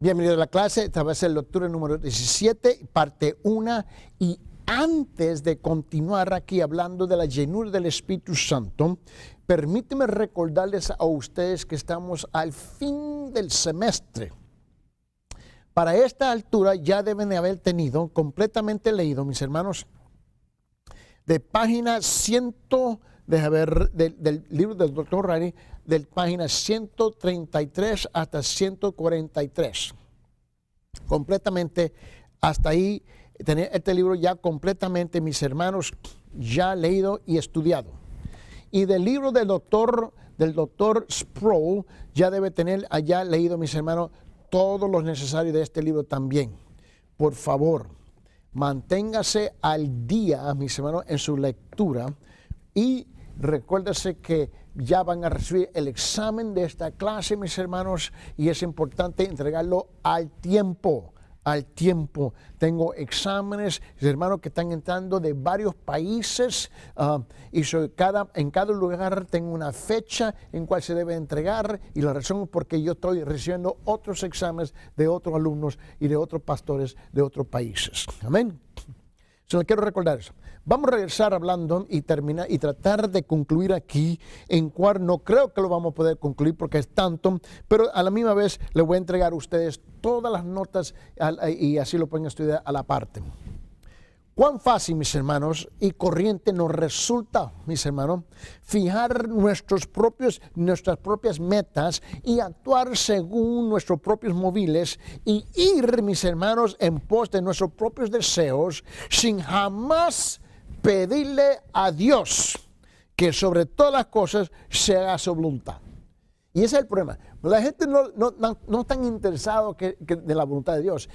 Bienvenido a la clase. Esta va a ser la lectura número 17, parte 1. Y antes de continuar aquí hablando de la llenura del Espíritu Santo, permíteme recordarles a ustedes que estamos al fin del semestre. Para esta altura ya deben de haber tenido completamente leído, mis hermanos, de página 100, del libro del Dr. Riley, de página 133 hasta 143. Completamente, hasta ahí, tener este libro ya completamente, mis hermanos, ya leído y estudiado. Y del libro del doctor Sproul, ya debe tener allá leído, mis hermanos, todo lo necesario de este libro también. Por favor, manténgase al día, mis hermanos, en su lectura y recuérdese que ya van a recibir el examen de esta clase, mis hermanos, y es importante entregarlo al tiempo. Al tiempo. Tengo exámenes, hermanos, que están entrando de varios países y en cada lugar tengo una fecha en cual se debe entregar, y la razón es porque yo estoy recibiendo otros exámenes de otros alumnos y de otros pastores de otros países. Amén. Solo quiero recordar eso. Vamos a regresar hablando y terminar y tratar de concluir aquí, en cual no creo que lo vamos a poder concluir porque es tanto, pero a la misma vez les voy a entregar a ustedes todas las notas y así lo pueden estudiar a la parte. Cuán fácil, mis hermanos, y corriente nos resulta, mis hermanos, fijar nuestras propias metas y actuar según nuestros propios móviles y ir, mis hermanos, en pos de nuestros propios deseos sin jamás pedirle a Dios que sobre todas las cosas se haga su voluntad. Y ese es el problema. La gente no está interesada de la voluntad de Dios.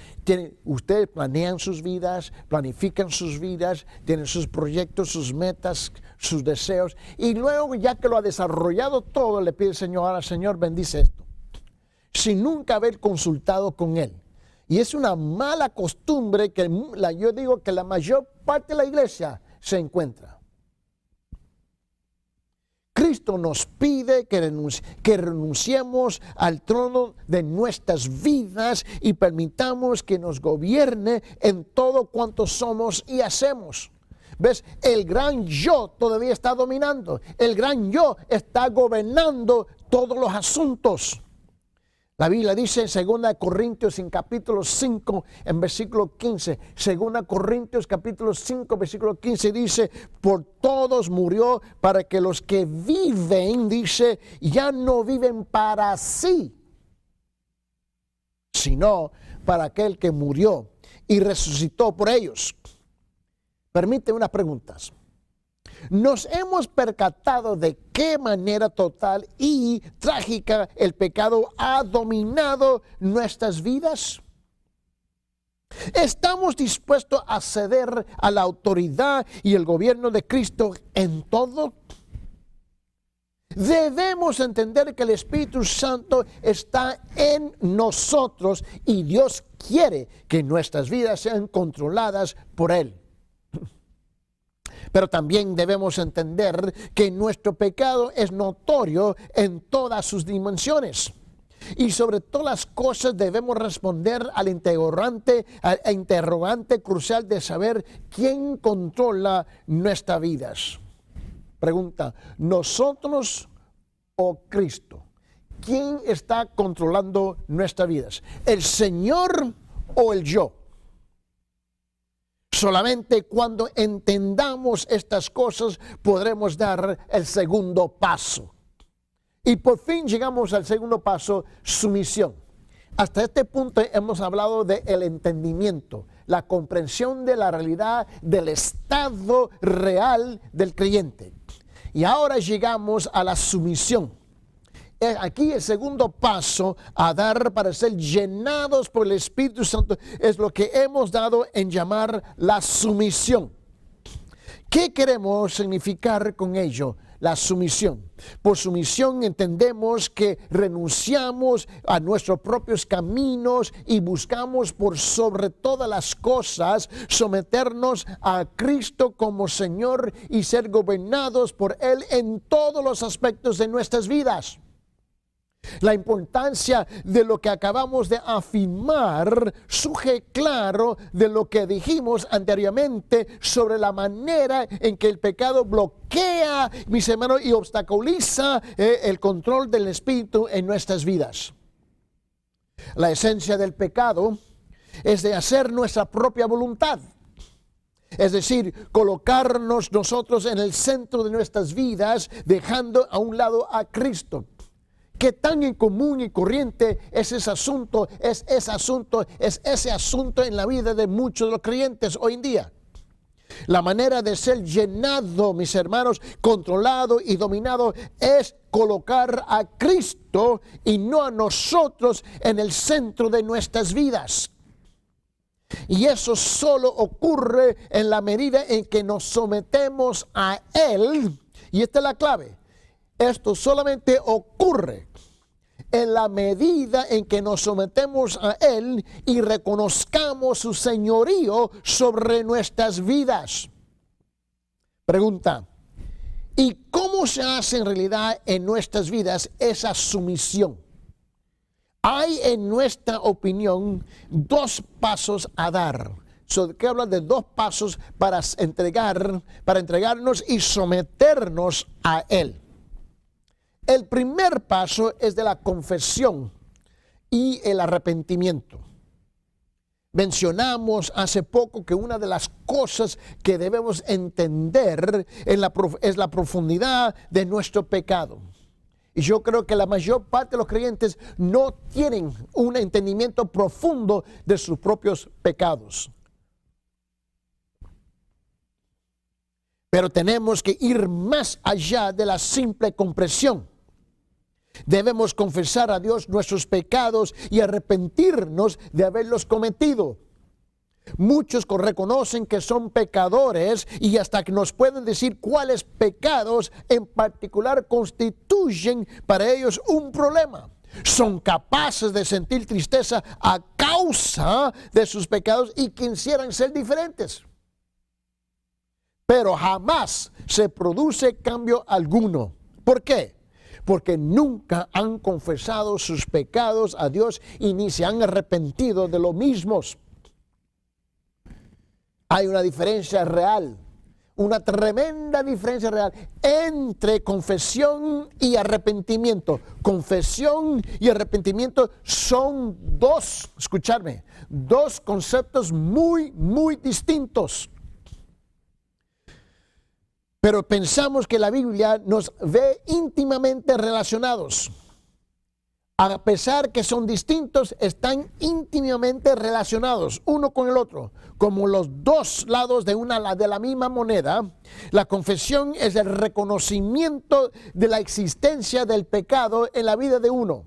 Ustedes planean sus vidas, planifican sus vidas, tienen sus proyectos, sus metas, sus deseos. Y luego, ya que lo ha desarrollado todo, le pide al Señor, ahora Señor, bendice esto. Sin nunca haber consultado con Él. Y es una mala costumbre que yo digo que la mayor parte de la iglesia se encuentra. Cristo nos pide que renunciemos al trono de nuestras vidas y permitamos que nos gobierne en todo cuanto somos y hacemos. ¿Ves? El gran yo todavía está dominando. El gran yo está gobernando todos los asuntos. La Biblia dice en 2 Corintios en capítulo 5, en versículo 15, 2 Corintios capítulo 5, versículo 15 dice, por todos murió para que los que viven, dice, ya no viven para sí, sino para aquel que murió y resucitó por ellos. Permíteme unas preguntas. ¿Nos hemos percatado de qué manera total y trágica el pecado ha dominado nuestras vidas? ¿Estamos dispuestos a ceder a la autoridad y el gobierno de Cristo en todo? Debemos entender que el Espíritu Santo está en nosotros y Dios quiere que nuestras vidas sean controladas por Él. Pero también debemos entender que nuestro pecado es notorio en todas sus dimensiones. Y sobre todas las cosas debemos responder al interrogante crucial de saber quién controla nuestras vidas. Pregunta, ¿nosotros o Cristo? ¿Quién está controlando nuestras vidas? ¿El Señor o el yo? Solamente cuando entendamos estas cosas podremos dar el segundo paso. Y por fin llegamos al segundo paso, sumisión. Hasta este punto hemos hablado del entendimiento, la comprensión de la realidad del estado real del creyente. Y ahora llegamos a la sumisión. Aquí el segundo paso a dar para ser llenados por el Espíritu Santo es lo que hemos dado en llamar la sumisión. ¿Qué queremos significar con ello? La sumisión. Por sumisión entendemos que renunciamos a nuestros propios caminos y buscamos por sobre todas las cosas someternos a Cristo como Señor y ser gobernados por Él en todos los aspectos de nuestras vidas. La importancia de lo que acabamos de afirmar surge claro de lo que dijimos anteriormente sobre la manera en que el pecado bloquea, mis hermanos, y obstaculiza el control del Espíritu en nuestras vidas. La esencia del pecado es de hacer nuestra propia voluntad. Es decir, colocarnos nosotros en el centro de nuestras vidas, dejando a un lado a Cristo. ¿Qué tan en común y corriente es ese asunto? Es ese asunto en la vida de muchos de los creyentes hoy en día. La manera de ser llenado, mis hermanos, controlado y dominado es colocar a Cristo y no a nosotros en el centro de nuestras vidas. Y eso solo ocurre en la medida en que nos sometemos a Él. Y esta es la clave. Esto solamente ocurre en la medida en que nos sometemos a Él y reconozcamos su señorío sobre nuestras vidas. Pregunta: ¿y cómo se hace en realidad en nuestras vidas esa sumisión? Hay en nuestra opinión dos pasos a dar. Que habla de dos pasos para entregarnos y someternos a Él. El primer paso es de la confesión y el arrepentimiento. Mencionamos hace poco que una de las cosas que debemos entender es la profundidad de nuestro pecado. Y yo creo que la mayor parte de los creyentes no tienen un entendimiento profundo de sus propios pecados. Pero tenemos que ir más allá de la simple comprensión. Debemos confesar a Dios nuestros pecados y arrepentirnos de haberlos cometido. Muchos reconocen que son pecadores y hasta que nos pueden decir cuáles pecados en particular constituyen para ellos un problema. Son capaces de sentir tristeza a causa de sus pecados y quisieran ser diferentes. Pero jamás se produce cambio alguno. ¿Por qué? Porque nunca han confesado sus pecados a Dios y ni se han arrepentido de los mismos. Hay una diferencia real, una tremenda diferencia real entre confesión y arrepentimiento. Confesión y arrepentimiento son dos conceptos muy, muy distintos. Pero pensamos que la Biblia nos ve íntimamente relacionados. A pesar que son distintos, están íntimamente relacionados uno con el otro. Como los dos lados de la misma moneda, la confesión es el reconocimiento de la existencia del pecado en la vida de uno.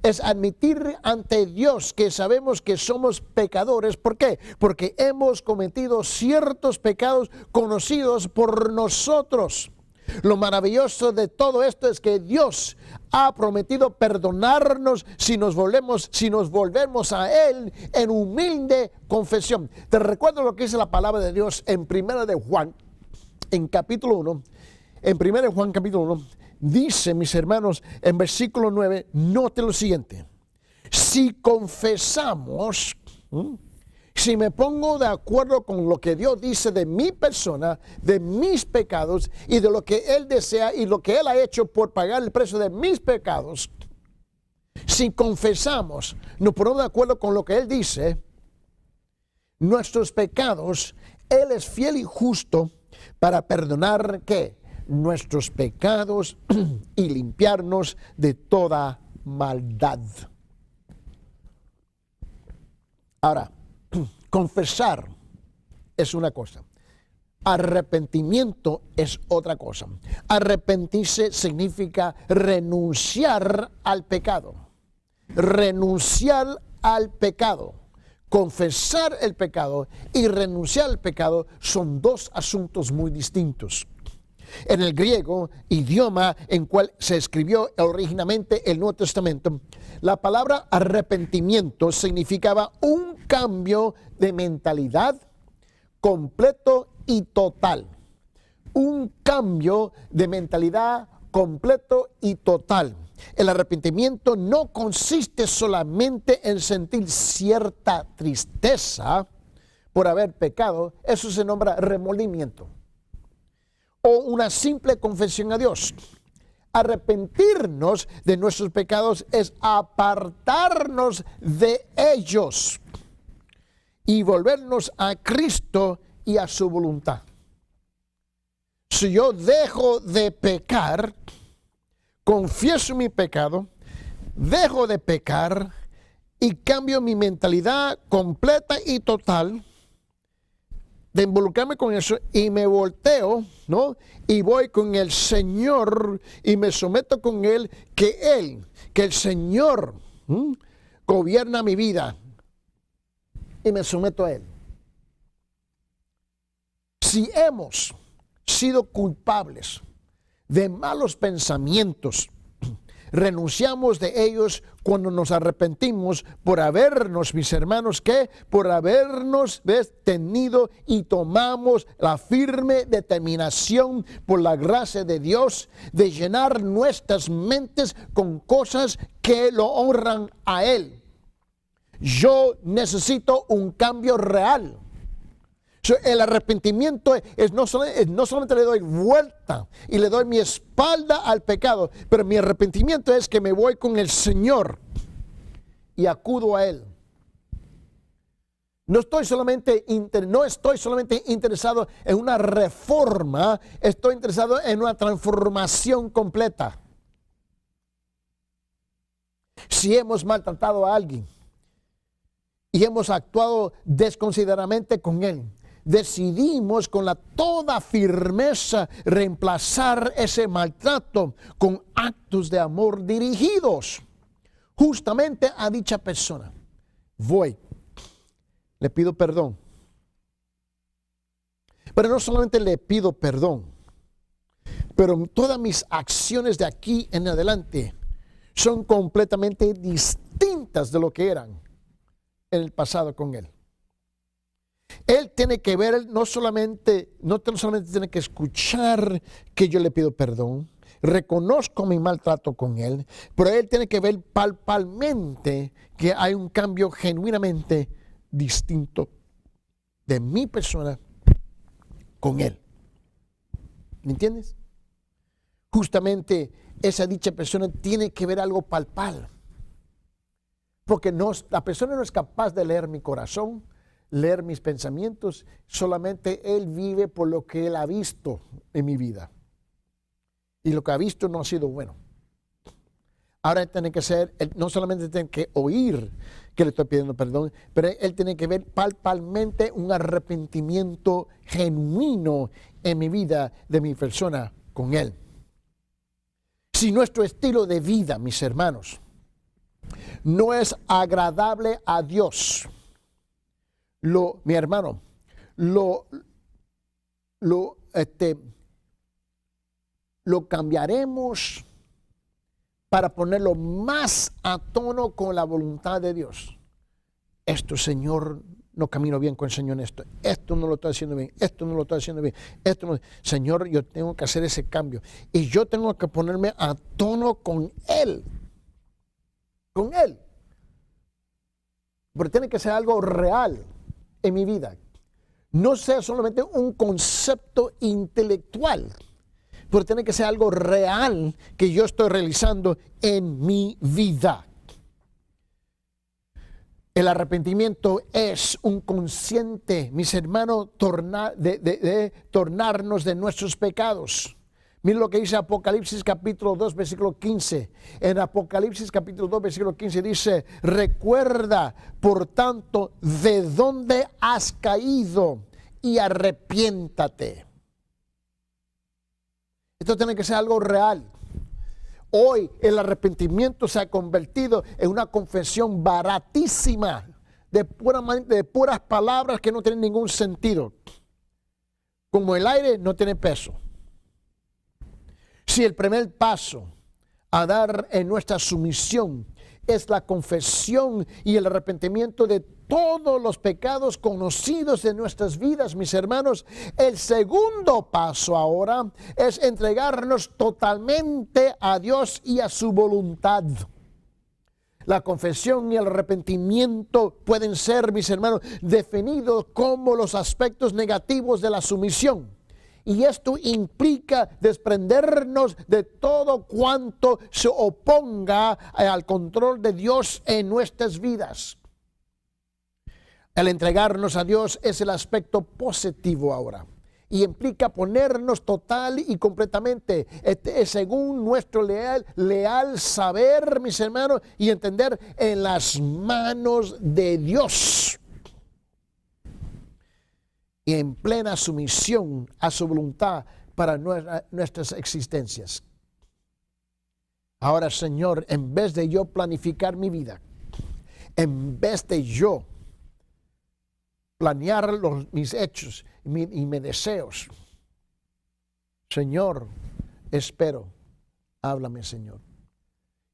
Es admitir ante Dios que sabemos que somos pecadores. ¿Por qué? Porque hemos cometido ciertos pecados conocidos por nosotros. Lo maravilloso de todo esto es que Dios ha prometido perdonarnos si nos volvemos a Él en humilde confesión. Te recuerdo lo que dice la palabra de Dios en 1 de Juan, en capítulo 1. En 1 de Juan, capítulo 1. Dice, mis hermanos, en versículo 9, note lo siguiente: si confesamos, si me pongo de acuerdo con lo que Dios dice de mi persona, de mis pecados y de lo que Él desea y lo que Él ha hecho por pagar el precio de mis pecados, si confesamos, nos ponemos de acuerdo con lo que Él dice, nuestros pecados, Él es fiel y justo para perdonar, ¿qué? Nuestros pecados y limpiarnos de toda maldad. Ahora, confesar es una cosa, arrepentimiento es otra cosa. Arrepentirse significa renunciar al pecado. Renunciar al pecado. Confesar el pecado y renunciar al pecado son dos asuntos muy distintos. En el griego, idioma en cual se escribió originalmente el Nuevo Testamento, la palabra arrepentimiento significaba un cambio de mentalidad completo y total. Un cambio de mentalidad completo y total. El arrepentimiento no consiste solamente en sentir cierta tristeza por haber pecado. Eso se nombra remordimiento o una simple confesión a Dios. Arrepentirnos de nuestros pecados es apartarnos de ellos y volvernos a Cristo y a su voluntad. Si yo dejo de pecar, confieso mi pecado, dejo de pecar y cambio mi mentalidad completa y total de involucrarme con eso y me volteo, ¿no? Y voy con el Señor y me someto con Él, que el Señor gobierna mi vida y me someto a Él. Si hemos sido culpables de malos pensamientos, renunciamos de ellos cuando nos arrepentimos por habernos, mis hermanos, ¿qué? Por habernos detenido y tomamos la firme determinación por la gracia de Dios de llenar nuestras mentes con cosas que lo honran a Él. Yo necesito un cambio real. El arrepentimiento es no solamente le doy vuelta y le doy mi espalda al pecado, pero mi arrepentimiento es que me voy con el Señor y acudo a Él. No estoy solamente interesado en una reforma, estoy interesado en una transformación completa. Si hemos maltratado a alguien y hemos actuado desconsideradamente con él, decidimos con toda firmeza reemplazar ese maltrato con actos de amor dirigidos justamente a dicha persona. Voy, le pido perdón. Pero no solamente le pido perdón, pero todas mis acciones de aquí en adelante son completamente distintas de lo que eran en el pasado con él. Él tiene que ver, no solamente tiene que escuchar que yo le pido perdón, reconozco mi maltrato con él, pero él tiene que ver palpablemente que hay un cambio genuinamente distinto de mi persona con él. ¿Me entiendes? Justamente esa dicha persona tiene que ver algo palpable. Porque la persona no es capaz de leer mi corazón, leer mis pensamientos, solamente él vive por lo que él ha visto en mi vida. Y lo que ha visto no ha sido bueno. Ahora él tiene que no solamente tiene que oír que le estoy pidiendo perdón, pero él tiene que ver palpablemente un arrepentimiento genuino en mi vida, de mi persona con él. Si nuestro estilo de vida, mis hermanos, no es agradable a Dios, mi hermano, lo cambiaremos para ponerlo más a tono con la voluntad de Dios. Esto, Señor, no camino bien con el Señor en esto. Esto no lo estoy haciendo bien. Esto no lo estoy haciendo bien. Señor, yo tengo que hacer ese cambio. Y yo tengo que ponerme a tono con Él. Con Él. Pero tiene que ser algo real en mi vida. No sea solamente un concepto intelectual, pero tiene que ser algo real que yo estoy realizando en mi vida. El arrepentimiento es un consciente, mis hermanos, tornarnos de nuestros pecados. Miren lo que dice Apocalipsis capítulo 2, versículo 15. En Apocalipsis capítulo 2, versículo 15 dice: recuerda, por tanto, de dónde has caído y arrepiéntate. Esto tiene que ser algo real. Hoy el arrepentimiento se ha convertido en una confesión baratísima de puras palabras que no tienen ningún sentido. Como el aire no tiene peso. Si el primer paso a dar en nuestra sumisión es la confesión y el arrepentimiento de todos los pecados conocidos de nuestras vidas, mis hermanos. El segundo paso ahora es entregarnos totalmente a Dios y a su voluntad. La confesión y el arrepentimiento pueden ser, mis hermanos, definidos como los aspectos negativos de la sumisión. Y esto implica desprendernos de todo cuanto se oponga al control de Dios en nuestras vidas. El entregarnos a Dios es el aspecto positivo ahora. Y implica ponernos total y completamente, según nuestro leal saber, mis hermanos, y entender, en las manos de Dios. Y en plena sumisión a su voluntad para nuestras existencias. Ahora, Señor, en vez de yo planificar mi vida, en vez de yo planear mis hechos y mis deseos, Señor, espero, háblame, Señor.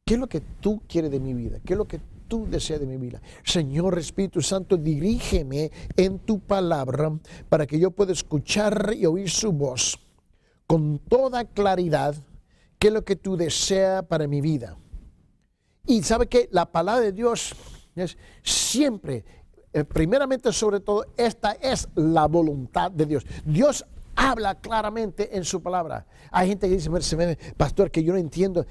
¿Qué es lo que tú quieres de mi vida? ¿Qué es lo que tú deseas de mi vida? Señor Espíritu Santo, dirígeme en tu palabra para que yo pueda escuchar y oír su voz con toda claridad. ¿Qué es lo que tú deseas para mi vida? Y sabe que la palabra de Dios es siempre, primeramente sobre todo, esta es la voluntad de Dios. Dios habla claramente en su palabra. Hay gente que dice, pastor, que yo no entiendo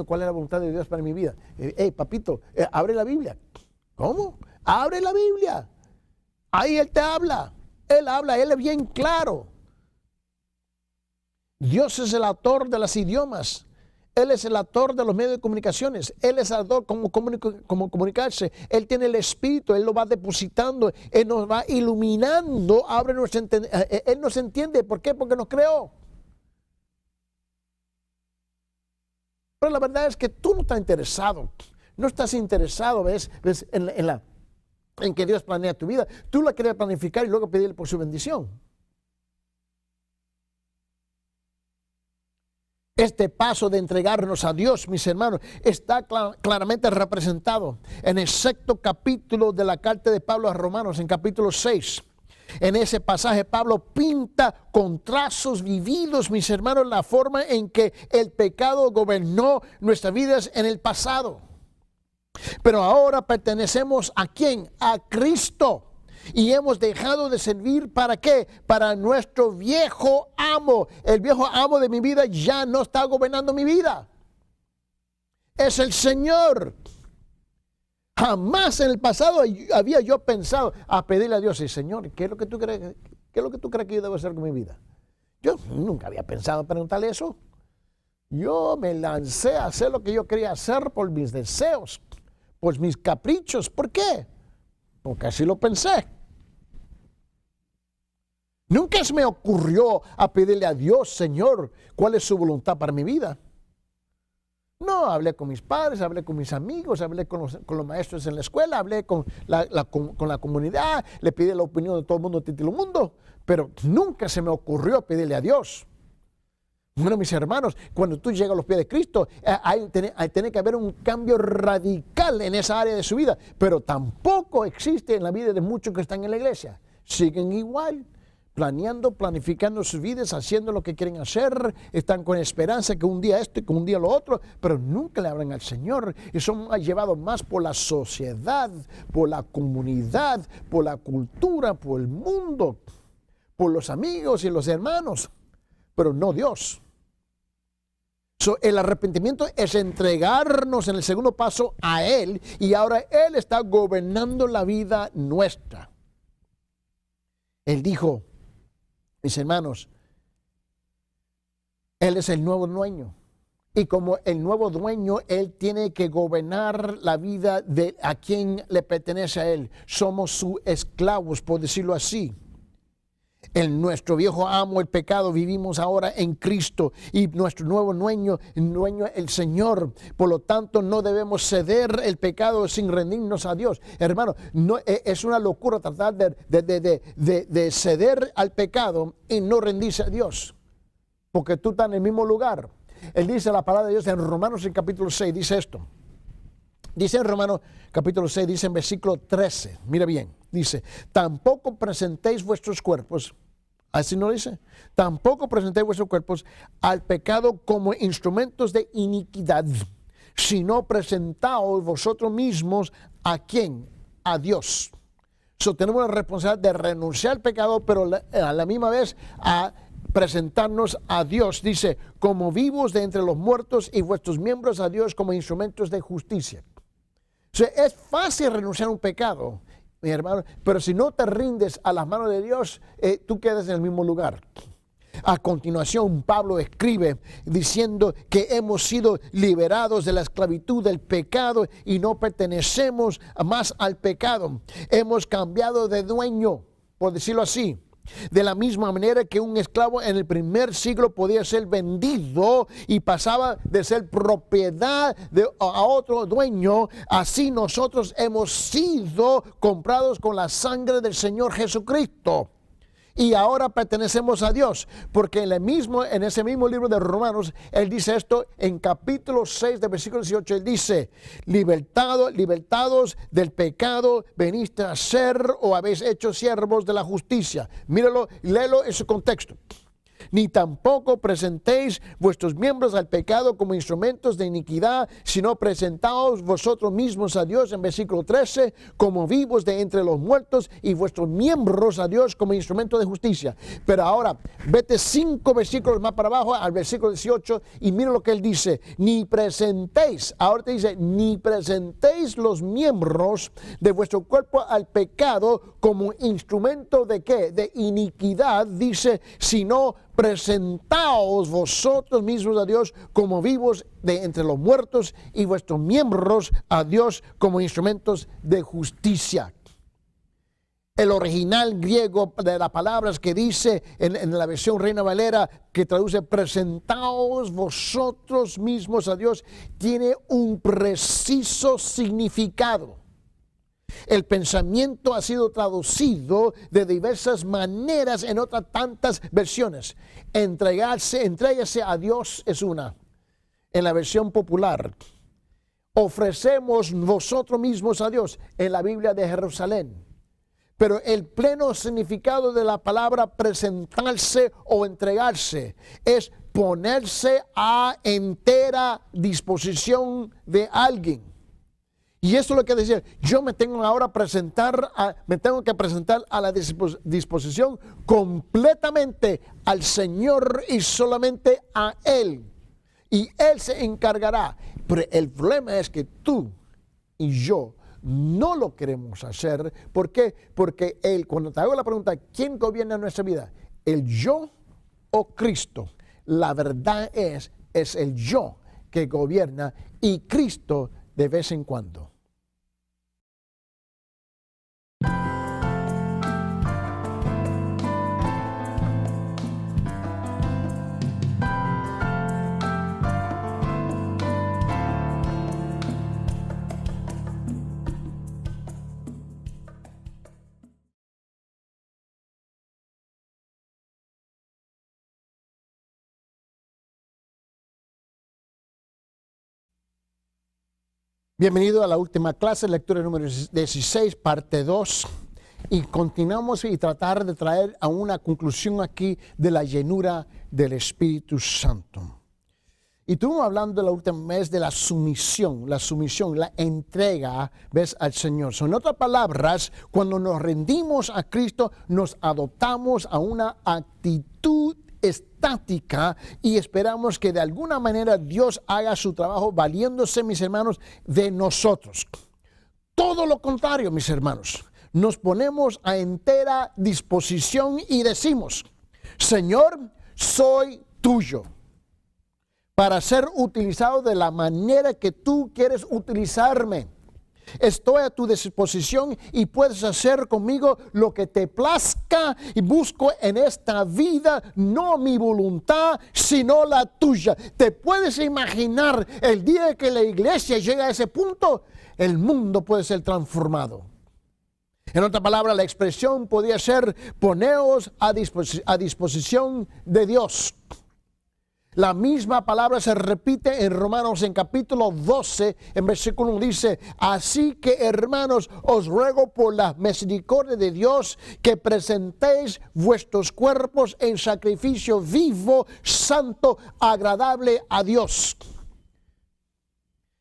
cuál es la voluntad de Dios para mi vida. Papito, abre la Biblia. ¿Cómo? Abre la Biblia. Ahí Él te habla. Él es bien claro. Dios es el autor de los idiomas. Él es el autor de los medios de comunicaciones. Él es el autor cómo comunicarse. Él tiene el Espíritu. Él lo va depositando. Él nos va iluminando. Él nos entiende. ¿Por qué? Porque nos creó. Pero la verdad es que tú no estás interesado. No estás interesado, ¿ves? En que Dios planea tu vida. Tú la quieres planificar y luego pedirle por su bendición. Este paso de entregarnos a Dios, mis hermanos, está claramente representado en el sexto capítulo de la carta de Pablo a Romanos, en capítulo 6. En ese pasaje Pablo pinta con trazos vividos, mis hermanos, la forma en que el pecado gobernó nuestras vidas en el pasado. Pero ahora pertenecemos ¿a quién? A Cristo. Y hemos dejado de servir ¿para qué? Para nuestro viejo amo. El viejo amo de mi vida ya no está gobernando mi vida. Es el Señor. Jamás en el pasado había yo pensado a pedirle a Dios, y Señor, ¿qué es lo que tú crees que yo debo hacer con mi vida? Yo nunca había pensado preguntarle eso. Yo me lancé a hacer lo que yo quería hacer por mis deseos, por mis caprichos. ¿Por qué? Porque así lo pensé. Nunca se me ocurrió a pedirle a Dios, Señor, ¿cuál es su voluntad para mi vida? No, hablé con mis padres, hablé con mis amigos, hablé con los maestros en la escuela, hablé con la comunidad, le pedí la opinión de todo el mundo, de mundo, pero nunca se me ocurrió pedirle a Dios. Bueno, mis hermanos, cuando tú llegas a los pies de Cristo, tiene que haber un cambio radical en esa área de su vida, pero tampoco existe en la vida de muchos que están en la iglesia. Siguen igual, planificando sus vidas, haciendo lo que quieren hacer, están con esperanza que un día esto y que un día lo otro, pero nunca le hablan al Señor y son llevados más por la sociedad, por la comunidad, por la cultura, por el mundo, por los amigos y los hermanos, pero no Dios. El arrepentimiento es entregarnos en el segundo paso a Él, y ahora Él está gobernando la vida nuestra. Él dijo, mis hermanos, Él es el nuevo dueño, y como el nuevo dueño, Él tiene que gobernar la vida de a quien le pertenece a Él. Somos sus esclavos, por decirlo así. En nuestro viejo amo, el pecado, vivimos ahora en Cristo, y nuestro nuevo dueño el Señor. Por lo tanto, no debemos ceder el pecado sin rendirnos a Dios. Hermano, no, es una locura tratar de ceder al pecado y no rendirse a Dios, porque tú estás en el mismo lugar. Él dice la palabra de Dios en Romanos en capítulo 6, dice esto. Dice en Romanos capítulo 6, dice en versículo 13, mira bien, dice, tampoco presentéis vuestros cuerpos, así no dice, tampoco presentéis vuestros cuerpos al pecado como instrumentos de iniquidad, sino presentaos vosotros mismos ¿a quién? A Dios. Tenemos la responsabilidad de renunciar al pecado, pero a la misma vez a presentarnos a Dios, dice, como vivos de entre los muertos y vuestros miembros a Dios como instrumentos de justicia. Es fácil renunciar a un pecado, mi hermano, pero si no te rindes a las manos de Dios, tú quedas en el mismo lugar. A continuación, Pablo escribe diciendo que hemos sido liberados de la esclavitud del pecado y no pertenecemos más al pecado. Hemos cambiado de dueño, por decirlo así. De la misma manera que un esclavo en el primer siglo podía ser vendido y pasaba de ser propiedad a otro dueño, así nosotros hemos sido comprados con la sangre del Señor Jesucristo. Y ahora pertenecemos a Dios, porque en ese mismo libro de Romanos, él dice esto en capítulo 6, de versículo 18, él dice, libertados del pecado, veniste a ser o habéis hecho siervos de la justicia. Míralo, léelo en su contexto. Ni tampoco presentéis vuestros miembros al pecado como instrumentos de iniquidad, sino presentaos vosotros mismos a Dios, en versículo 13, como vivos de entre los muertos y vuestros miembros a Dios como instrumento de justicia. Pero ahora, vete 5 versículos más para abajo, al versículo 18, y mira lo que él dice, ni presentéis, ahora te dice, ni presentéis los miembros de vuestro cuerpo al pecado como instrumento de ¿qué? De iniquidad, dice, sino presentaos vosotros mismos a Dios como vivos de entre los muertos y vuestros miembros a Dios como instrumentos de justicia. El original griego de las palabras que dice en la versión Reina Valera, que traduce presentaos vosotros mismos a Dios, tiene un preciso significado. El pensamiento ha sido traducido de diversas maneras en otras tantas versiones. Entrégase a Dios es una. En la versión popular, ofrecemos vosotros mismos a Dios en la Biblia de Jerusalén. Pero el pleno significado de la palabra presentarse o entregarse es ponerse a entera disposición de alguien. Y eso es lo que decía, yo me tengo ahora que presentar a la disposición completamente al Señor y solamente a Él. Y Él se encargará. Pero el problema es que tú y yo no lo queremos hacer. ¿Por qué? Porque cuando te hago la pregunta, ¿quién gobierna nuestra vida? ¿El yo o Cristo? La verdad es el yo que gobierna y Cristo de vez en cuando. Bienvenido a la última clase, lectura número 16, parte 2. Y continuamos y tratar de traer a una conclusión aquí de la llenura del Espíritu Santo. Y estuvimos hablando la última vez de la sumisión, la entrega, ¿ves? Al Señor. En otras palabras, cuando nos rendimos a Cristo, nos adoptamos a una actitud estática y esperamos que de alguna manera Dios haga su trabajo valiéndose, mis hermanos, de nosotros. Todo lo contrario, mis hermanos, nos ponemos a entera disposición y decimos, Señor, soy tuyo, para ser utilizado de la manera que tú quieres utilizarme. Estoy a tu disposición y puedes hacer conmigo lo que te plazca y busco en esta vida no mi voluntad sino la tuya. ¿Te puedes imaginar el día que la iglesia llega a ese punto? El mundo puede ser transformado. En otra palabra, la expresión podría ser poneos a disposición de Dios. La misma palabra se repite en Romanos en capítulo 12, en versículo 1 dice: así que, hermanos, os ruego por la misericordia de Dios que presentéis vuestros cuerpos en sacrificio vivo, santo, agradable a Dios.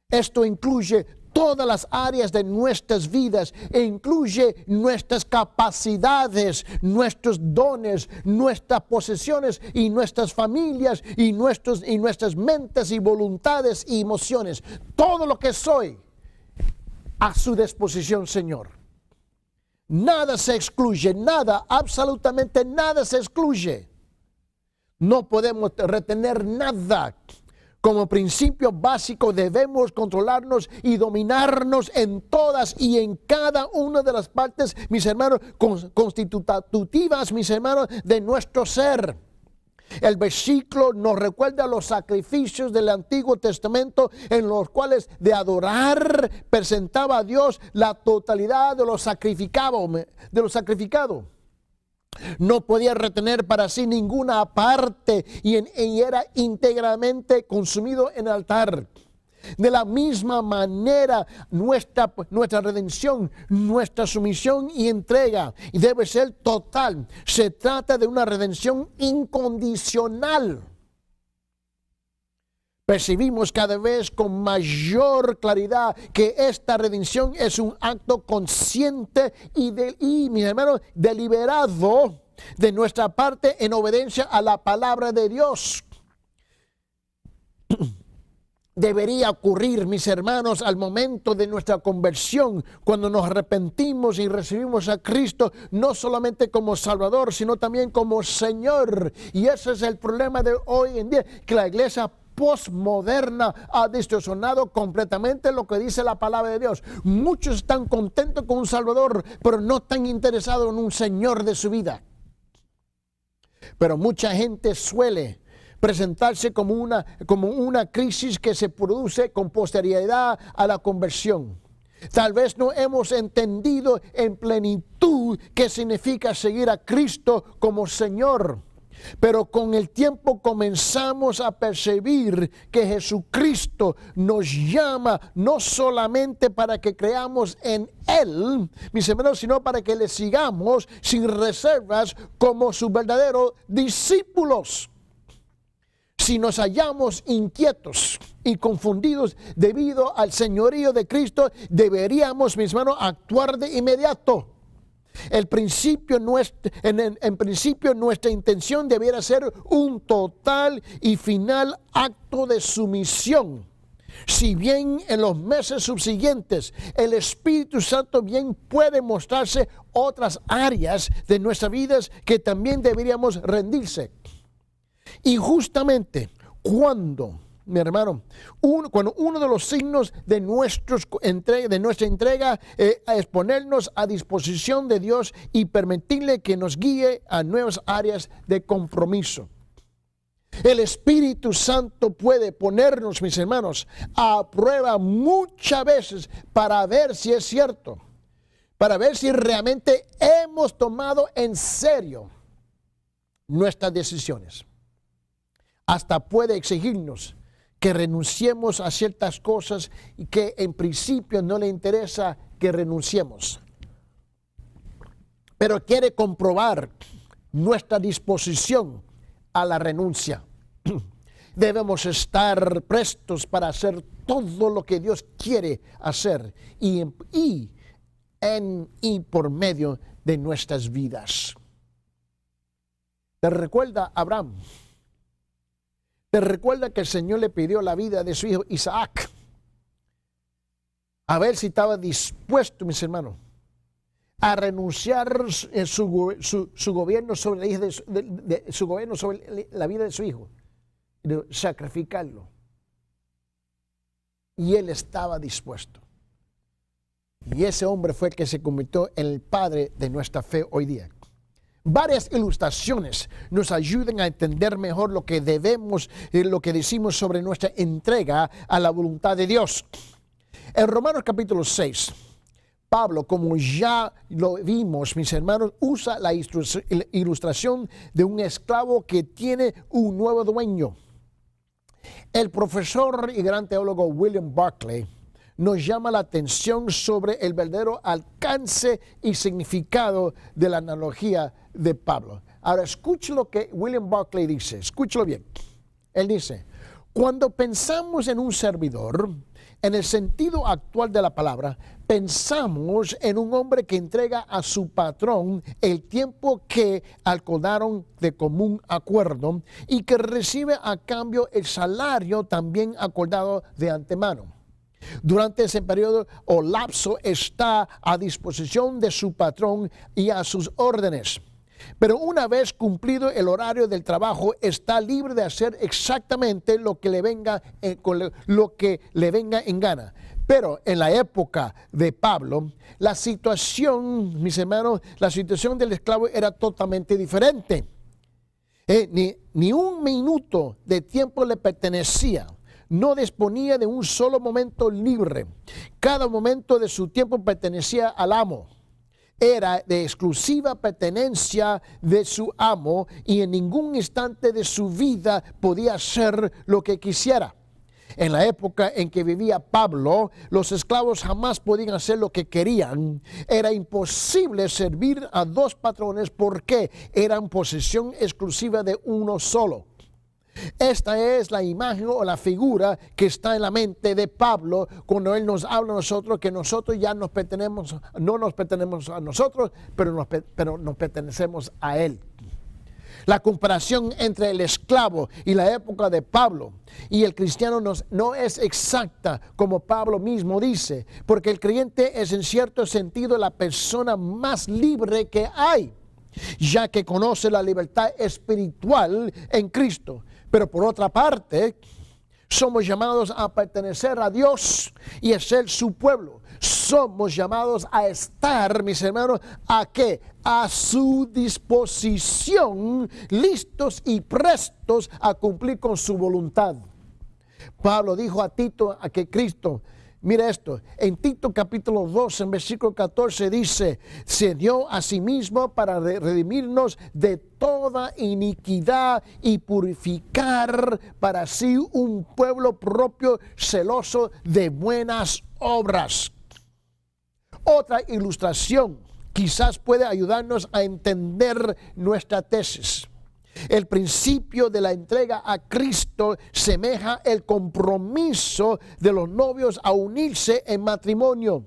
Esto incluye todas las áreas de nuestras vidas, e incluye nuestras capacidades, nuestros dones, nuestras posesiones y nuestras familias y nuestras mentes y voluntades y emociones. Todo lo que soy a su disposición, Señor. Nada se excluye, nada, absolutamente nada se excluye. No podemos retener nada. Como principio básico debemos controlarnos y dominarnos en todas y en cada una de las partes, mis hermanos, constitutivas, mis hermanos, de nuestro ser. El versículo nos recuerda los sacrificios del Antiguo Testamento, en los cuales de adorar presentaba a Dios la totalidad de lo sacrificado. No podía retener para sí ninguna parte y era íntegramente consumido en el altar. De la misma manera, nuestra redención, nuestra sumisión y entrega debe ser total. Se trata de una redención incondicional. Percibimos cada vez con mayor claridad que esta redención es un acto consciente y mis hermanos, deliberado de nuestra parte en obediencia a la palabra de Dios. Debería ocurrir, mis hermanos, al momento de nuestra conversión, cuando nos arrepentimos y recibimos a Cristo, no solamente como Salvador, sino también como Señor. Y ese es el problema de hoy en día, que la iglesia postmoderna ha distorsionado completamente lo que dice la palabra de Dios. Muchos están contentos con un Salvador, pero no están interesados en un Señor de su vida. Pero mucha gente suele presentarse como una crisis que se produce con posterioridad a la conversión. Tal vez no hemos entendido en plenitud qué significa seguir a Cristo como Señor. Pero con el tiempo comenzamos a percibir que Jesucristo nos llama no solamente para que creamos en Él, mis hermanos, sino para que le sigamos sin reservas como sus verdaderos discípulos. Si nos hallamos inquietos y confundidos debido al señorío de Cristo, deberíamos, mis hermanos, actuar de inmediato. En principio nuestra intención debiera ser un total y final acto de sumisión. Si bien en los meses subsiguientes el Espíritu Santo bien puede mostrarse otras áreas de nuestras vidas que también deberíamos rendirse. Y justamente cuando, mi hermano, cuando uno de los signos de nuestra entrega es ponernos a disposición de Dios y permitirle que nos guíe a nuevas áreas de compromiso. El Espíritu Santo puede ponernos, mis hermanos, a prueba muchas veces para ver si es cierto, para ver si realmente hemos tomado en serio nuestras decisiones. Hasta puede exigirnos que renunciemos a ciertas cosas y que en principio no le interesa que renunciemos. Pero quiere comprobar nuestra disposición a la renuncia. Debemos estar prestos para hacer todo lo que Dios quiere hacer y por medio de nuestras vidas. ¿Te recuerda Abraham? ¿Te recuerda que el Señor le pidió la vida de su hijo Isaac? A ver si estaba dispuesto, mis hermanos, a renunciar su gobierno sobre la hija su gobierno sobre la vida de su hijo, de sacrificarlo. Y él estaba dispuesto. Y ese hombre fue el que se convirtió en el padre de nuestra fe hoy día. Varias ilustraciones nos ayudan a entender mejor lo que decimos sobre nuestra entrega a la voluntad de Dios. En Romanos capítulo 6, Pablo, como ya lo vimos, mis hermanos, usa la ilustración de un esclavo que tiene un nuevo dueño. El profesor y gran teólogo William Barclay nos llama la atención sobre el verdadero alcance y significado de la analogía de Pablo. Ahora, escuche lo que William Barclay dice, escúchelo bien. Él dice, cuando pensamos en un servidor, en el sentido actual de la palabra, pensamos en un hombre que entrega a su patrón el tiempo que acordaron de común acuerdo y que recibe a cambio el salario también acordado de antemano. Durante ese periodo o lapso está a disposición de su patrón y a sus órdenes. Pero una vez cumplido el horario del trabajo, está libre de hacer exactamente lo que le venga en gana. Pero en la época de Pablo, la situación, mis hermanos, la situación del esclavo era totalmente diferente. Ni un minuto de tiempo le pertenecía. No disponía de un solo momento libre. Cada momento de su tiempo pertenecía al amo. Era de exclusiva pertenencia de su amo y en ningún instante de su vida podía hacer lo que quisiera. En la época en que vivía Pablo, los esclavos jamás podían hacer lo que querían. Era imposible servir a dos patrones porque eran posesión exclusiva de uno solo. Esta es la imagen o la figura que está en la mente de Pablo cuando él nos habla a nosotros que nosotros ya no nos pertenecemos a nosotros, pero nos pertenecemos a él. La comparación entre el esclavo y la época de Pablo y el cristiano no es exacta como Pablo mismo dice, porque el creyente es en cierto sentido la persona más libre que hay, ya que conoce la libertad espiritual en Cristo. Pero por otra parte, somos llamados a pertenecer a Dios y a ser su pueblo. Somos llamados a estar, mis hermanos, ¿a qué? A su disposición, listos y prestos a cumplir con su voluntad. Pablo dijo a Tito a que Cristo, mira esto, en Tito capítulo 2, en versículo 14 dice, se dio a sí mismo para redimirnos de toda iniquidad y purificar para sí un pueblo propio celoso de buenas obras. Otra ilustración quizás puede ayudarnos a entender nuestra tesis. El principio de la entrega a Cristo semeja el compromiso de los novios a unirse en matrimonio.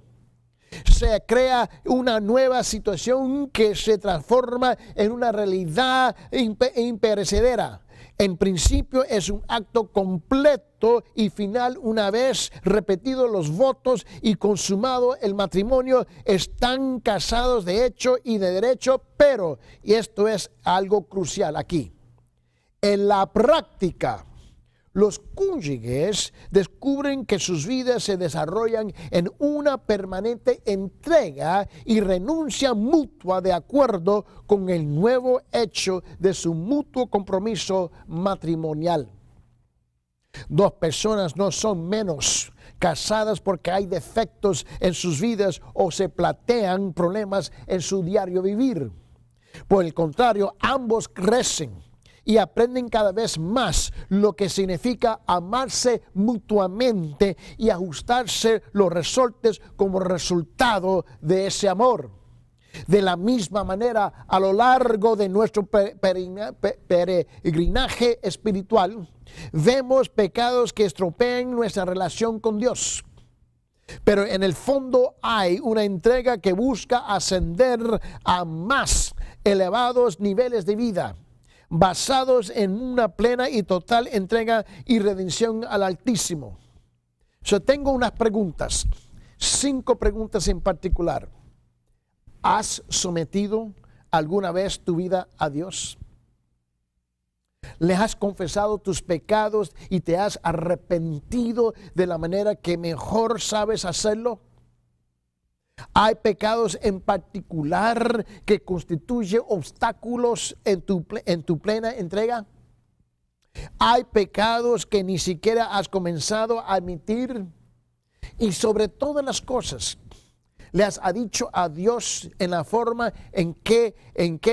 Se crea una nueva situación que se transforma en una realidad imperecedera. En principio es un acto completo y final. Una vez repetidos los votos y consumado el matrimonio, están casados de hecho y de derecho, pero, y esto es algo crucial aquí, en la práctica, los cónyuges descubren que sus vidas se desarrollan en una permanente entrega y renuncia mutua de acuerdo con el nuevo hecho de su mutuo compromiso matrimonial. Dos personas no son menos casadas porque hay defectos en sus vidas o se plantean problemas en su diario vivir. Por el contrario, ambos crecen y aprenden cada vez más lo que significa amarse mutuamente y ajustarse los resortes como resultado de ese amor. De la misma manera, a lo largo de nuestro peregrinaje espiritual, vemos pecados que estropean nuestra relación con Dios. Pero en el fondo hay una entrega que busca ascender a más elevados niveles de vida, basados en una plena y total entrega y redención al Altísimo. Yo tengo unas preguntas, 5 preguntas en particular. ¿Has sometido alguna vez tu vida a Dios? ¿Le has confesado tus pecados y te has arrepentido de la manera que mejor sabes hacerlo? ¿Hay pecados en particular que constituyen obstáculos en tu plena entrega? ¿Hay pecados que ni siquiera has comenzado a admitir? Y sobre todas las cosas, ¿le has dicho a Dios en la forma en que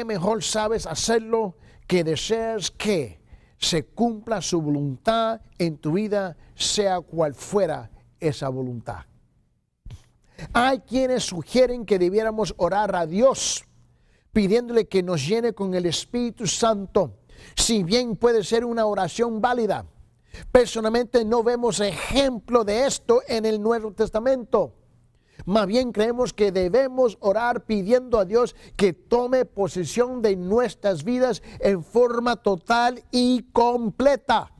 mejor sabes hacerlo, que deseas que se cumpla su voluntad en tu vida, sea cual fuera esa voluntad. Hay quienes sugieren que debiéramos orar a Dios pidiéndole que nos llene con el Espíritu Santo, si bien puede ser una oración válida. Personalmente no vemos ejemplo de esto en el Nuevo Testamento. Más bien creemos que debemos orar pidiendo a Dios que tome posesión de nuestras vidas en forma total y completa.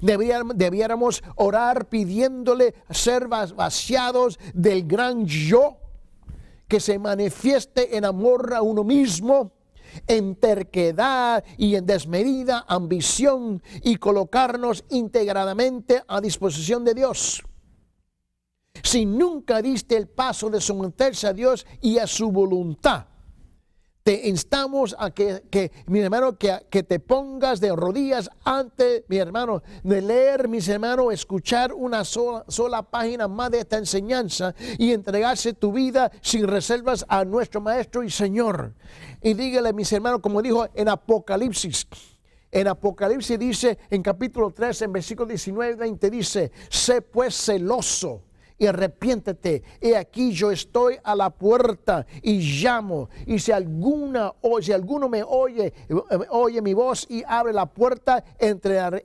Debiéramos orar pidiéndole ser vaciados del gran yo, que se manifieste en amor a uno mismo, en terquedad y en desmedida ambición, y colocarnos integradamente a disposición de Dios. Si nunca diste el paso de someterse a Dios y a su voluntad, te instamos a mi hermano, que te pongas de rodillas ante, mi hermano, de leer, mis hermanos, escuchar una sola página más de esta enseñanza y entregarse tu vida sin reservas a nuestro Maestro y Señor. Y dígale, mis hermanos, como dijo en Apocalipsis. En Apocalipsis dice, en capítulo 3, en versículo 19 y 20, dice: sé pues celoso y arrepiéntete. He aquí yo estoy a la puerta y llamo. Y si alguno me oye mi voz y abre la puerta, entraré,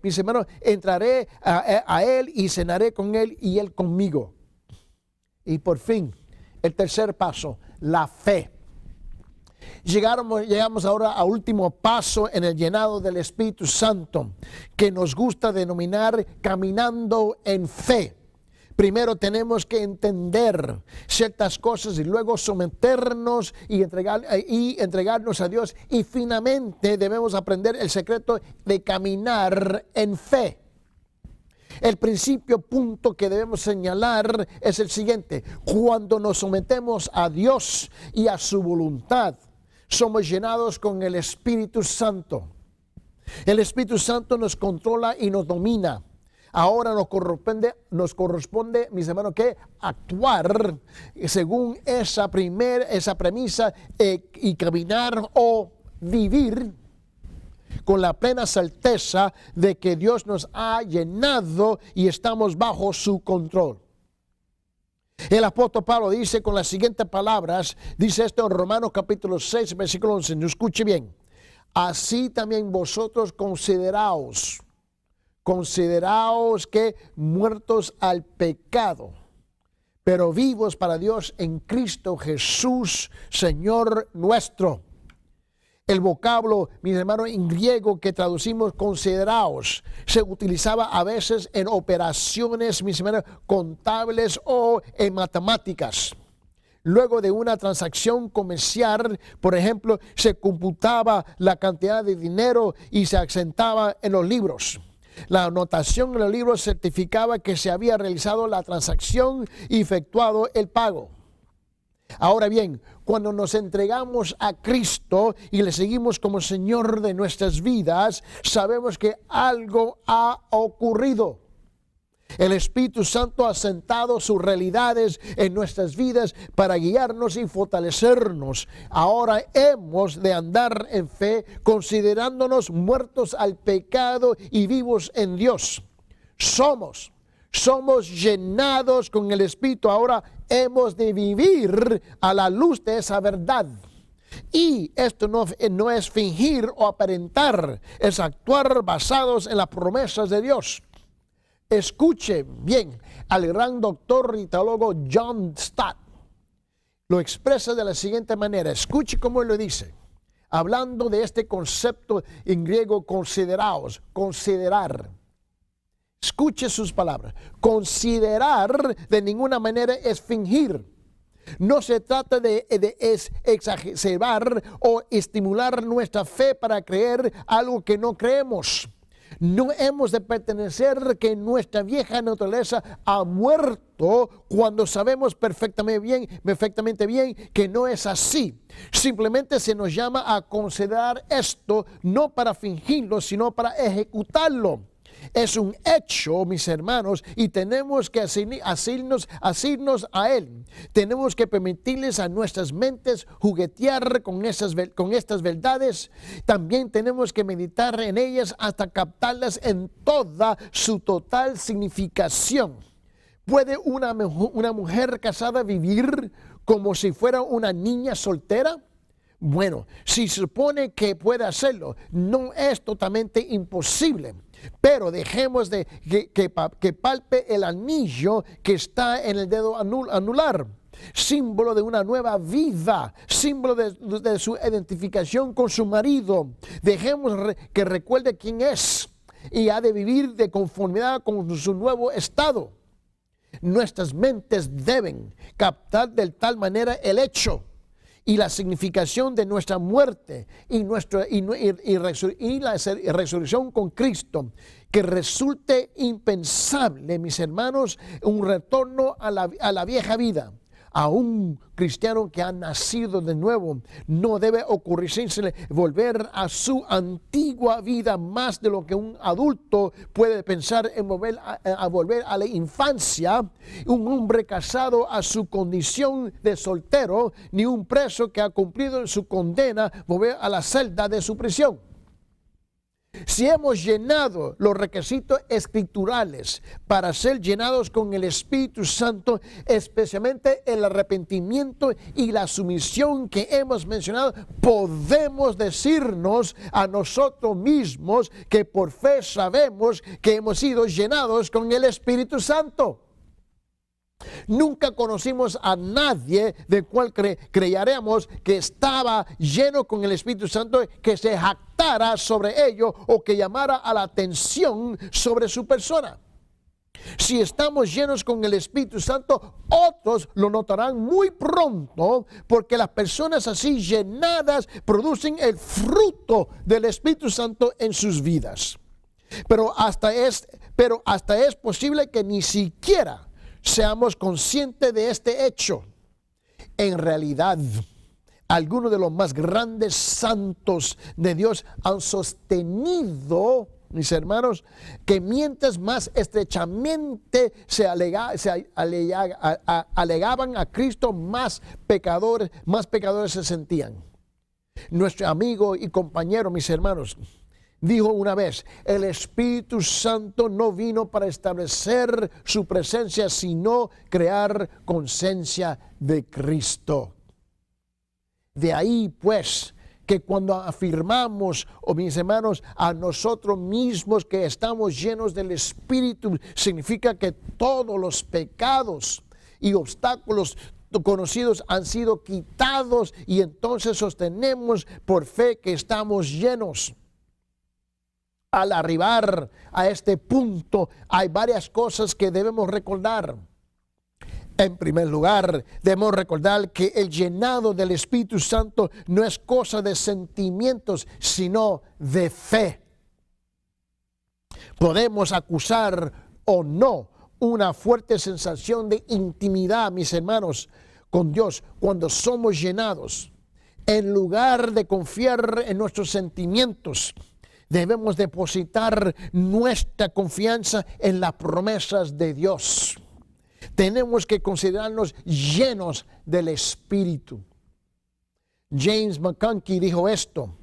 mis hermanos, entraré a él y cenaré con él y él conmigo. Y por fin, el tercer paso, la fe. Llegamos ahora al último paso en el llenado del Espíritu Santo, que nos gusta denominar caminando en fe. Primero tenemos que entender ciertas cosas y luego someternos y entregarnos a Dios. Y finalmente debemos aprender el secreto de caminar en fe. El punto que debemos señalar es el siguiente: cuando nos sometemos a Dios y a su voluntad, somos llenados con el Espíritu Santo. El Espíritu Santo nos controla y nos domina. Ahora nos corresponde, mis hermanos, que actuar según esa premisa y caminar o vivir con la plena certeza de que Dios nos ha llenado y estamos bajo su control. El apóstol Pablo dice con las siguientes palabras, dice esto en Romanos capítulo 6, versículo 11, no escuche bien: así también vosotros consideraos que muertos al pecado, pero vivos para Dios en Cristo Jesús, Señor nuestro. El vocablo, mis hermanos, en griego que traducimos consideraos, se utilizaba a veces en operaciones, mis hermanos, contables o en matemáticas. Luego de una transacción comercial, por ejemplo, se computaba la cantidad de dinero y se asentaba en los libros. La anotación en los libros certificaba que se había realizado la transacción y efectuado el pago. Ahora bien, cuando nos entregamos a Cristo y le seguimos como Señor de nuestras vidas, sabemos que algo ha ocurrido. El Espíritu Santo ha sentado sus realidades en nuestras vidas para guiarnos y fortalecernos. Ahora hemos de andar en fe, considerándonos muertos al pecado y vivos en Dios. Somos llenados con el Espíritu. Ahora hemos de vivir a la luz de esa verdad. Y esto no es fingir o aparentar, es actuar basados en las promesas de Dios. Escuche bien, al gran doctor y teólogo John Stott lo expresa de la siguiente manera. Escuche cómo él lo dice, hablando de este concepto en griego: consideraos, considerar. Escuche sus palabras. Considerar de ninguna manera es fingir. No se trata de exacerbar o estimular nuestra fe para creer algo que no creemos. No hemos de pretender que nuestra vieja naturaleza ha muerto cuando sabemos perfectamente bien que no es así. Simplemente se nos llama a considerar esto no para fingirlo, sino para ejecutarlo. Es un hecho, mis hermanos, y tenemos que asirnos a Él. Tenemos que permitirles a nuestras mentes juguetear con estas verdades. También tenemos que meditar en ellas hasta captarlas en toda su total significación. ¿Puede una mujer casada vivir como si fuera una niña soltera? Bueno, si se supone que puede hacerlo, no es totalmente imposible. Pero dejemos de que palpe el anillo que está en el dedo anular, símbolo de una nueva vida, símbolo de su identificación con su marido. Dejemos que recuerde quién es y ha de vivir de conformidad con su nuevo estado. Nuestras mentes deben captar de tal manera el hecho y la significación de nuestra muerte y la resurrección con Cristo, que resulte impensable, mis hermanos, un retorno a la vieja vida. A un cristiano que ha nacido de nuevo no debe ocurrirse volver a su antigua vida más de lo que un adulto puede pensar en volver a la infancia. Un hombre casado a su condición de soltero, ni un preso que ha cumplido su condena volver a la celda de su prisión. Si hemos llenado los requisitos escriturales para ser llenados con el Espíritu Santo, especialmente el arrepentimiento y la sumisión que hemos mencionado, podemos decirnos a nosotros mismos que por fe sabemos que hemos sido llenados con el Espíritu Santo. Nunca conocimos a nadie del cual creyéramos que estaba lleno con el Espíritu Santo, que se jactara sobre ello o que llamara a la atención sobre su persona. Si estamos llenos con el Espíritu Santo, otros lo notarán muy pronto, porque las personas así llenadas producen el fruto del Espíritu Santo en sus vidas. Pero hasta es posible que ni siquiera seamos conscientes de este hecho. En realidad, algunos de los más grandes santos de Dios han sostenido, mis hermanos, que mientras más estrechamente se alegaban a Cristo, más pecadores se sentían. Nuestro amigo y compañero, mis hermanos, dijo una vez: el Espíritu Santo no vino para establecer su presencia, sino crear conciencia de Cristo. De ahí pues que cuando afirmamos, mis hermanos, a nosotros mismos que estamos llenos del Espíritu, significa que todos los pecados y obstáculos conocidos han sido quitados, y entonces sostenemos por fe que estamos llenos. Al arribar a este punto, hay varias cosas que debemos recordar. En primer lugar, debemos recordar que el llenado del Espíritu Santo no es cosa de sentimientos, sino de fe. Podemos acusar o no una fuerte sensación de intimidad, mis hermanos, con Dios cuando somos llenados. En lugar de confiar en nuestros sentimientos, debemos depositar nuestra confianza en las promesas de Dios. Tenemos que considerarnos llenos del Espíritu. James McConkie dijo esto,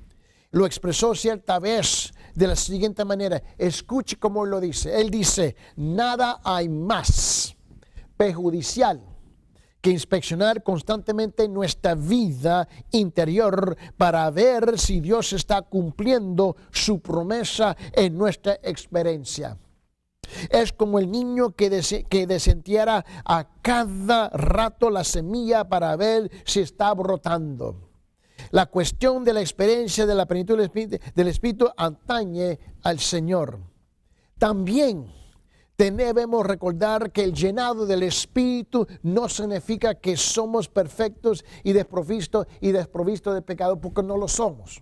lo expresó cierta vez de la siguiente manera. Escuche cómo lo dice. Él dice: nada hay más perjudicial que inspeccionar constantemente nuestra vida interior para ver si Dios está cumpliendo su promesa en nuestra experiencia. Es como el niño que desentierra a cada rato la semilla para ver si está brotando. La cuestión de la experiencia de la plenitud del Espíritu atañe al Señor. También debemos recordar que el llenado del Espíritu no significa que somos perfectos y desprovistos de pecado, porque no lo somos.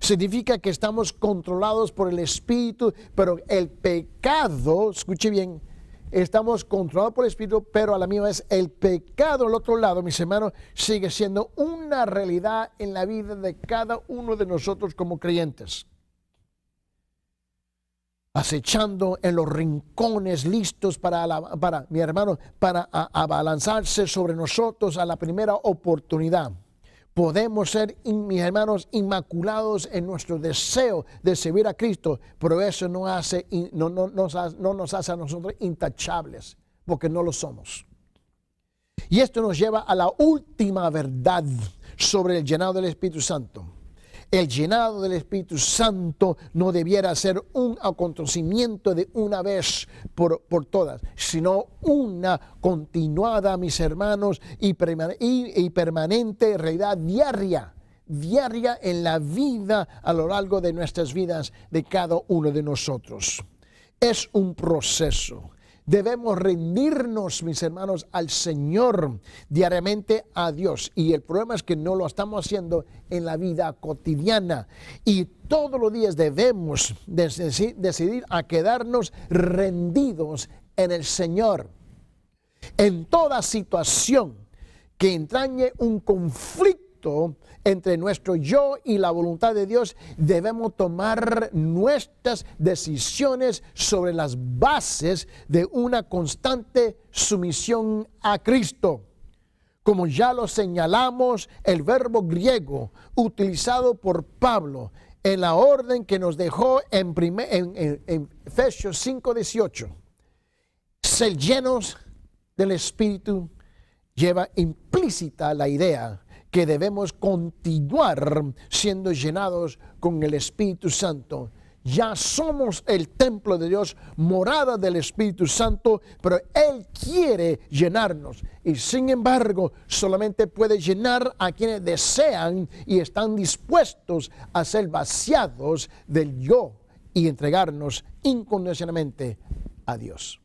Significa que estamos controlados por el Espíritu, pero el pecado, escuche bien, estamos controlados por el Espíritu, pero a la misma vez el pecado al otro lado, mis hermanos, sigue siendo una realidad en la vida de cada uno de nosotros como creyentes. acechando en los rincones, listos mi hermano, para abalanzarse sobre nosotros a la primera oportunidad. Podemos ser, mis hermanos, inmaculados en nuestro deseo de servir a Cristo, pero eso no nos hace a nosotros intachables, porque no lo somos. Y esto nos lleva a la última verdad sobre el llenado del Espíritu Santo. El llenado del Espíritu Santo no debiera ser un acontecimiento de una vez por todas, sino una continuada, mis hermanos, y permanente realidad diaria en la vida, a lo largo de nuestras vidas, de cada uno de nosotros. Es un proceso. Debemos rendirnos, mis hermanos, al Señor diariamente, a Dios. Y el problema es que no lo estamos haciendo en la vida cotidiana. Y todos los días debemos decidir a quedarnos rendidos en el Señor. En toda situación que entrañe un conflicto entre nuestro yo y la voluntad de Dios, debemos tomar nuestras decisiones sobre las bases de una constante sumisión a Cristo. Como ya lo señalamos, el verbo griego utilizado por Pablo en la orden que nos dejó en Efesios 5:18, ser llenos del Espíritu, lleva implícita la idea que debemos continuar siendo llenados con el Espíritu Santo. Ya somos el templo de Dios, morada del Espíritu Santo, pero Él quiere llenarnos. Y sin embargo, solamente puede llenar a quienes desean y están dispuestos a ser vaciados del yo y entregarnos incondicionalmente a Dios.